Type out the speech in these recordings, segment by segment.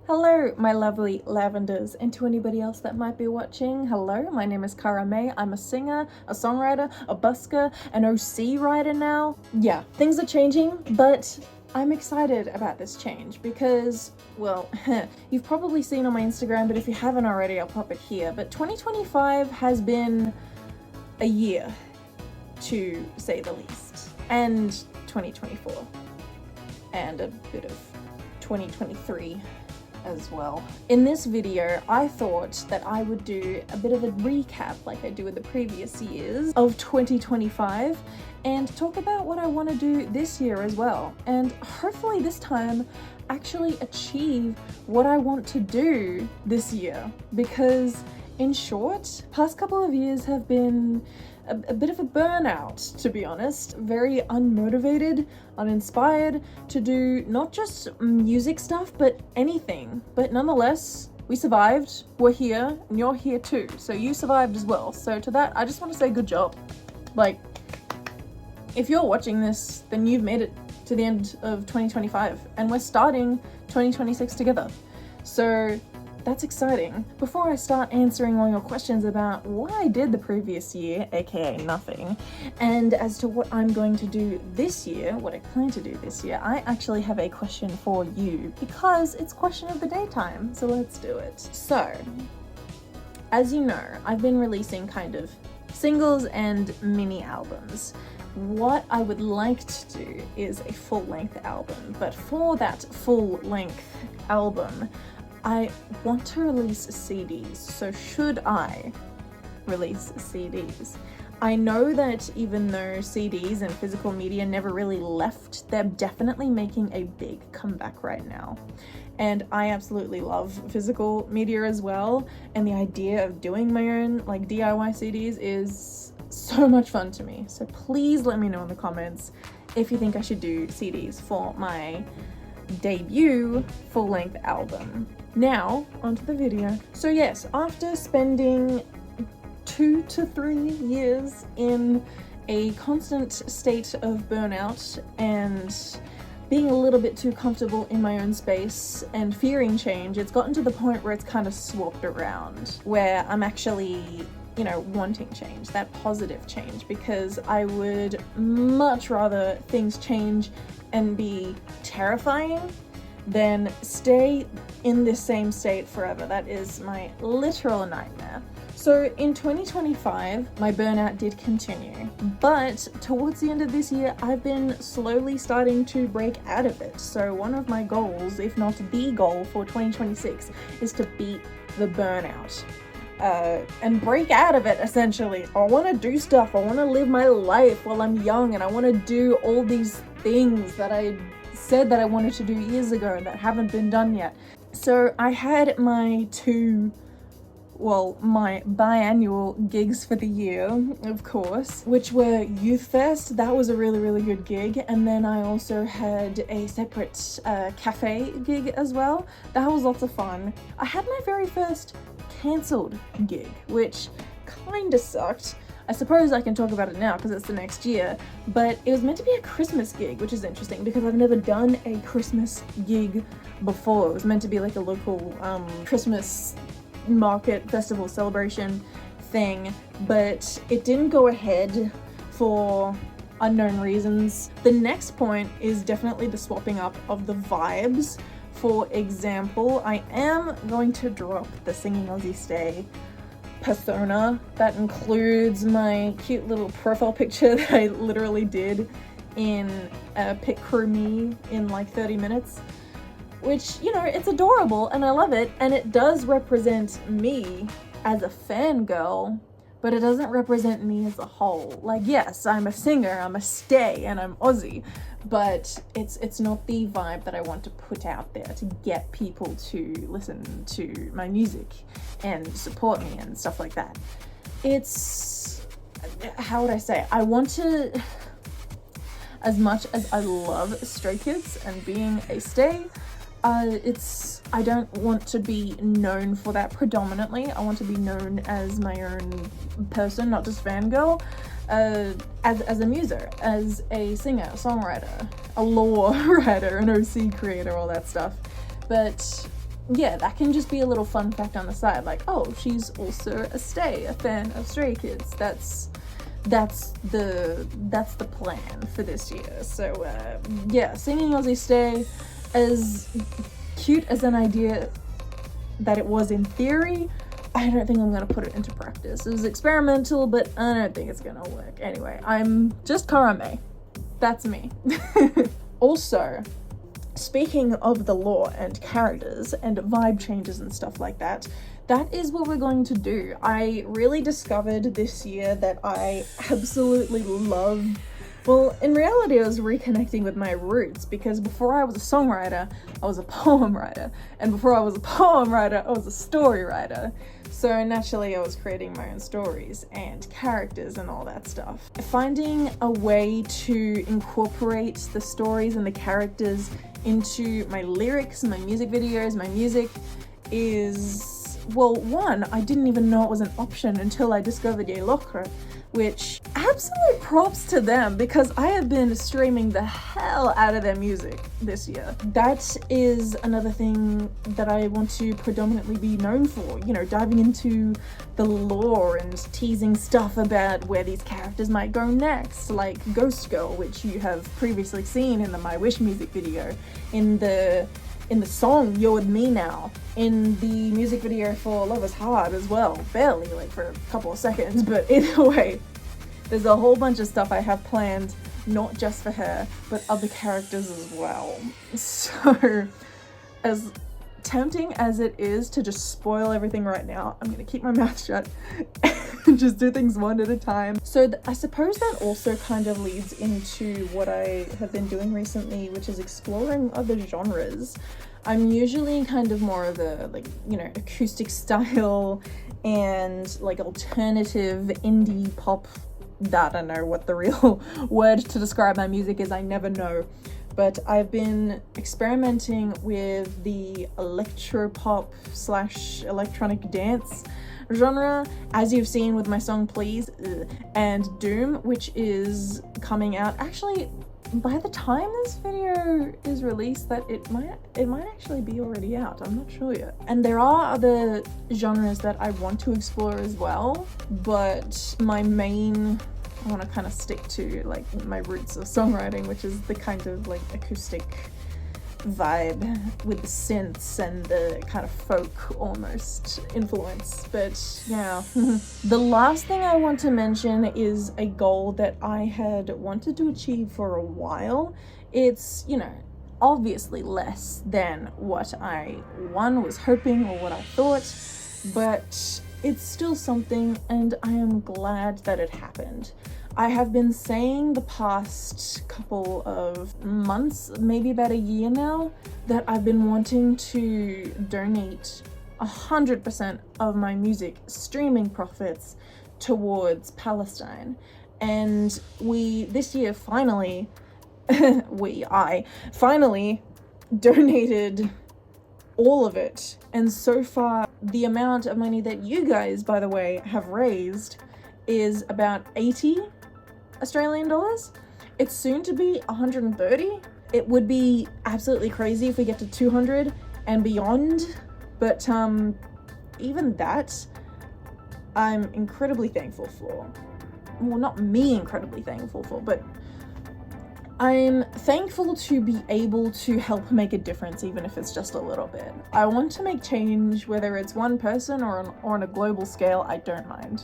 Hello, my lovely Lavenders, and to anybody else that might be watching, hello, my name is Cara May. I'm a singer, a songwriter, a busker, an OC writer now. Yeah, things are changing, but I'm excited about this change because, well, you've probably seen on my Instagram, but if you haven't already, I'll pop it here. But 2025 has been a year, to say the least, and 2024, and a bit of 2023 as well. In this video, I thought that I would do a bit of a recap, like I do with the previous years, of 2025 and talk about what I want to do this year as well. And hopefully this time actually achieve what I want to do this year, because in short, past couple of years have been a bit of a burnout, to be honest. Very unmotivated, uninspired to do not just music stuff, but anything. But nonetheless, we survived, we're here, and you're here too. So you survived as well. So to that, I just want to say good job. Like, if you're watching this, then you've made it to the end of 2025, and we're starting 2026 together. So that's exciting. Before I start answering all your questions about what I did the previous year, aka nothing, and as to what I'm going to do this year, what I plan to do this year, I actually have a question for you because it's question of the day time, so let's do it. So, as you know, I've been releasing kind of singles and mini albums. What I would like to do is a full-length album, but for that full-length album, I want to release CDs, so should I release CDs? I know that even though CDs and physical media never really left, they're definitely making a big comeback right now. And I absolutely love physical media as well, and the idea of doing my own like DIY CDs is so much fun to me. So please let me know in the comments if you think I should do CDs for my debut full-length album. Now, onto the video. So yes, after spending 2 to 3 years in a constant state of burnout and being a little bit too comfortable in my own space and fearing change, it's gotten to the point where it's kind of swapped around, where I'm actually, you know, wanting change, that positive change, because I would much rather things change and be terrifying than stay in this same state forever. That is my literal nightmare. So in 2025, my burnout did continue, but towards the end of this year, I've been slowly starting to break out of it. So one of my goals, if not the goal for 2026, is to beat the burnout. And break out of it, essentially. I want to do stuff, I want to live my life while I'm young, and I want to do all these things that I said that I wanted to do years ago that haven't been done yet. So I had my my biannual gigs for the year, of course, which were Youth Fest. That was a really, really good gig. And then I also had a separate cafe gig as well. That was lots of fun. I had my very first cancelled gig, which kinda sucked. I suppose I can talk about it now because it's the next year, but it was meant to be a Christmas gig, which is interesting because I've never done a Christmas gig before. It was meant to be like a local Christmas market festival celebration thing, but it didn't go ahead for unknown reasons. The next point is definitely the swapping up of the vibes. For example, I am going to drop the Singing Aussie Stay persona. That includes my cute little profile picture that I literally did in Pic Crew Me in like 30 minutes, which, you know, it's adorable and I love it, and it does represent me as a fangirl, but it doesn't represent me as a whole. Like, yes, I'm a singer, I'm a stay, and I'm Aussie, but it's not the vibe that I want to put out there to get people to listen to my music and support me and stuff like that. It's, how would I say, I want to, as much as I love Stray Kids and being a stay, I don't want to be known for that predominantly. I want to be known as my own person, not just fangirl. as a muser, as a singer, songwriter, a lore writer, an OC creator, all that stuff. But yeah, that can just be a little fun fact on the side, like, oh, she's also a fan of Stray Kids. That's the plan for this year. So yeah, singing Aussie Stay, as cute as an idea that it was in theory, I don't think I'm gonna put it into practice. It was experimental, but I don't think it's gonna work. Anyway, I'm just Cara May. That's me. Also, speaking of the lore and characters and vibe changes and stuff like that, that is what we're going to do. I really discovered this year that I absolutely love, well, in reality, I was reconnecting with my roots, because before I was a songwriter, I was a poem writer. And before I was a poem writer, I was a story writer. So naturally, I was creating my own stories and characters and all that stuff. Finding a way to incorporate the stories and the characters into my lyrics, my music videos, my music is, well, one, I didn't even know it was an option until I discovered Ye Locre, which absolute props to them, because I have been streaming the hell out of their music this year. That is another thing that I want to predominantly be known for, you know, diving into the lore and teasing stuff about where these characters might go next, like Ghost Girl, which you have previously seen in the My Wish music video, in the song You're With Me Now, in the music video for Love Is Hard as well, barely, like for a couple of seconds, but either way, there's a whole bunch of stuff I have planned, not just for her, but other characters as well. So, as tempting as it is to just spoil everything right now, I'm gonna keep my mouth shut and just do things one at a time. So I suppose that also kind of leads into what I have been doing recently, which is exploring other genres. I'm usually kind of more of a, like, you know, acoustic style and like alternative indie pop. I don't know what the real word to describe my music is, I never know. But I've been experimenting with the electropop / electronic dance genre, as you've seen with my song Please and Doom, which is coming out. Actually, by the time this video is released, that it might actually be already out. I'm not sure yet. And there are other genres that I want to explore as well, but my main, I want to kind of stick to like my roots of songwriting, which is the kind of like acoustic vibe with the synths and the kind of folk almost influence. But yeah. The last thing I want to mention is a goal that I had wanted to achieve for a while. It's, you know, obviously less than what I was hoping or what I thought, but it's still something, and I am glad that it happened. I have been saying the past couple of months, maybe about a year now, that I've been wanting to donate 100% of my music streaming profits towards Palestine. And this year finally, I finally donated all of it. And so far, the amount of money that you guys, by the way, have raised is about 80 Australian dollars. It's soon to be 130. It would be absolutely crazy if we get to 200 and beyond, but even that, I'm incredibly thankful for. Well, not me incredibly thankful for, but I'm thankful to be able to help make a difference, even if it's just a little bit. I want to make change, whether it's one person or on a global scale, I don't mind.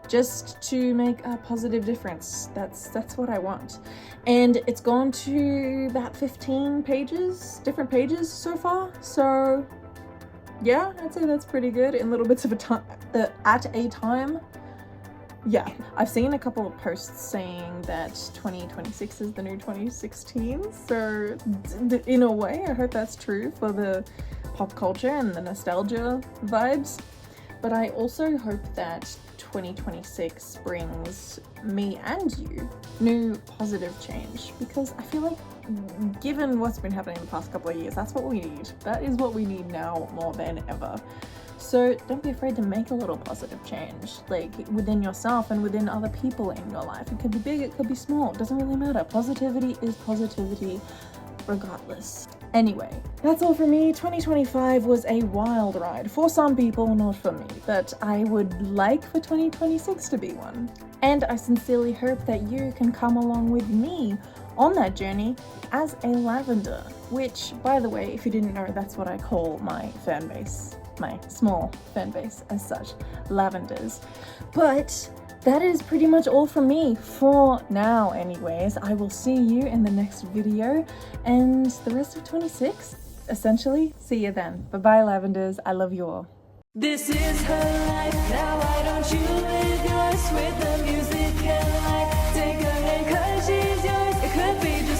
Just to make a positive difference. That's what I want. And it's gone to about 15 pages, different pages so far. So yeah, I'd say that's pretty good in little bits of at a time. Yeah, I've seen a couple of posts saying that 2026 is the new 2016. So in a way, I hope that's true for the pop culture and the nostalgia vibes. But I also hope that 2026 brings me and you new positive change, because I feel like, given what's been happening in the past couple of years, that's what we need. That is what we need now more than ever. So don't be afraid to make a little positive change, like within yourself and within other people in your life. It could be big, it could be small, it doesn't really matter. Positivity is positivity regardless. Anyway, that's all for me. 2025 was a wild ride. For some people, not for me, but I would like for 2026 to be one. And I sincerely hope that you can come along with me on that journey as a lavender, which, by the way, if you didn't know, that's what I call my fan base, my small fan base as such, Lavenders. But that is pretty much all from me for now anyways. I will see you in the next video and the rest of 26, essentially. See you then. Bye-bye, Lavenders. I love you all. This is her life, now why don't you live yours with the music and light? Take her hand 'cause she's yours, it could be just